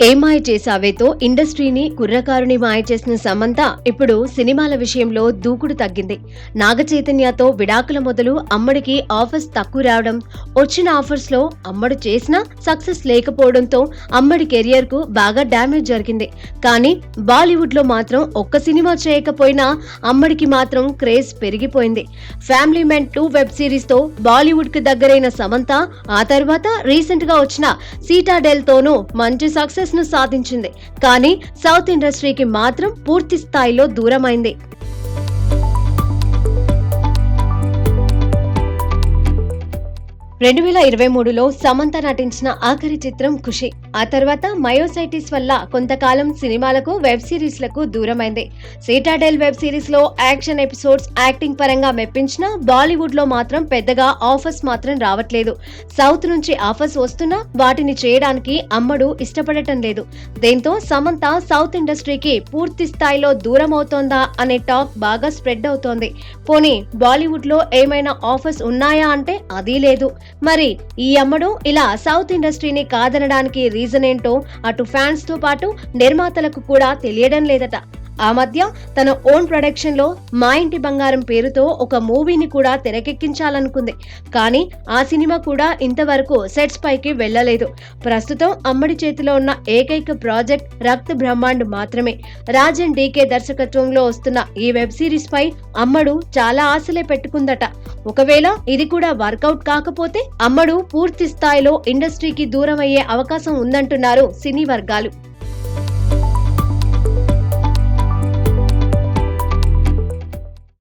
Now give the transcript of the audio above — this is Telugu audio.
ఏ మాయ చేసావేతో ఇండస్ట్రీని కుర్రకారుని మాయ చేసిన సమంత ఇప్పుడు సినిమాల విషయంలో దూకుడు తగ్గింది. నాగచైతన్యతో విడాకుల మొదలు అమ్మడికి ఆఫర్స్ తక్కువ రావడం, వచ్చిన ఆఫర్స్ లో అమ్మడు చేసినా సక్సెస్ లేకపోవడంతో అమ్మడి కెరియర్ కు బాగా డ్యామేజ్ జరిగింది. కానీ బాలీవుడ్ లో మాత్రం ఒక్క సినిమా చేయకపోయినా అమ్మడికి మాత్రం క్రేజ్ పెరిగిపోయింది. ఫ్యామిలీ మెన్ 2 వెబ్ సిరీస్ తో బాలీవుడ్ కు దగ్గరైన సమంత ఆ తర్వాత రీసెంట్ గా వచ్చిన సీటాడెల్ తోనూ మంచి సక్సెస్ ను సాధించింది. కానీ సౌత్ ఇండస్ట్రీకి మాత్రం పూర్తి స్థాయిలో దూరమైంది. 2023లో సమంత నటించిన ఆఖరి చిత్రం ఖుషి. ఆ తర్వాత మయోసైటిస్ వల్ల కొంతకాలం సినిమాలకు వెబ్ సిరీస్లకు దూరమైంది. సీటాడెల్ వెబ్ సిరీస్ లో యాక్షన్ ఎపిసోడ్స్ యాక్టింగ్ పరంగా మెప్పించినా బాలీవుడ్ లో మాత్రం పెద్దగా ఆఫర్స్ మాత్రం రావట్లేదు. సౌత్ నుంచి ఆఫర్స్ వస్తున్నా వాటిని చేయడానికి అమ్మడు ఇష్టపడటం లేదు. దీంతో సమంత సౌత్ ఇండస్ట్రీకి పూర్తి స్థాయిలో దూరం అవుతోందా అనే టాక్ బాగా స్ప్రెడ్ అవుతోంది. పోనీ బాలీవుడ్ లో ఏమైనా ఆఫర్స్ ఉన్నాయా అంటే అదీ లేదు. మరి ఈ అమ్మడు ఇలా సౌత్ ఇండస్ట్రీని కాదనడానికి రీజన్ ఏంటో అటు ఫ్యాన్స్ తో పాటు నిర్మాతలకు కూడా తెలియడం లేదట. ఆ మధ్య తన ఓన్ ప్రొడక్షన్ లో మా ఇంటి బంగారం పేరుతో ఒక మూవీని కూడా తెరకెక్కించాలనుకుంది. కానీ ఆ సినిమా కూడా ఇంతవరకు సెట్స్ పైకి వెళ్లలేదు. ప్రస్తుతం అమ్మడి చేతిలో ఉన్న ఏకైక ప్రాజెక్ట్ రక్త్ బ్రహ్మాండ్ మాత్రమే. రాజన్ డీకే దర్శకత్వంలో వస్తున్న ఈ వెబ్ సిరీస్ పై అమ్మడు చాలా ఆశలే పెట్టుకుందట. ఒకవేళ ఇది కూడా వర్కౌట్ కాకపోతే అమ్మడు పూర్తి స్థాయిలో ఇండస్ట్రీకి దూరం అయ్యే అవకాశం ఉందంటున్నారు సినీ వర్గాలు.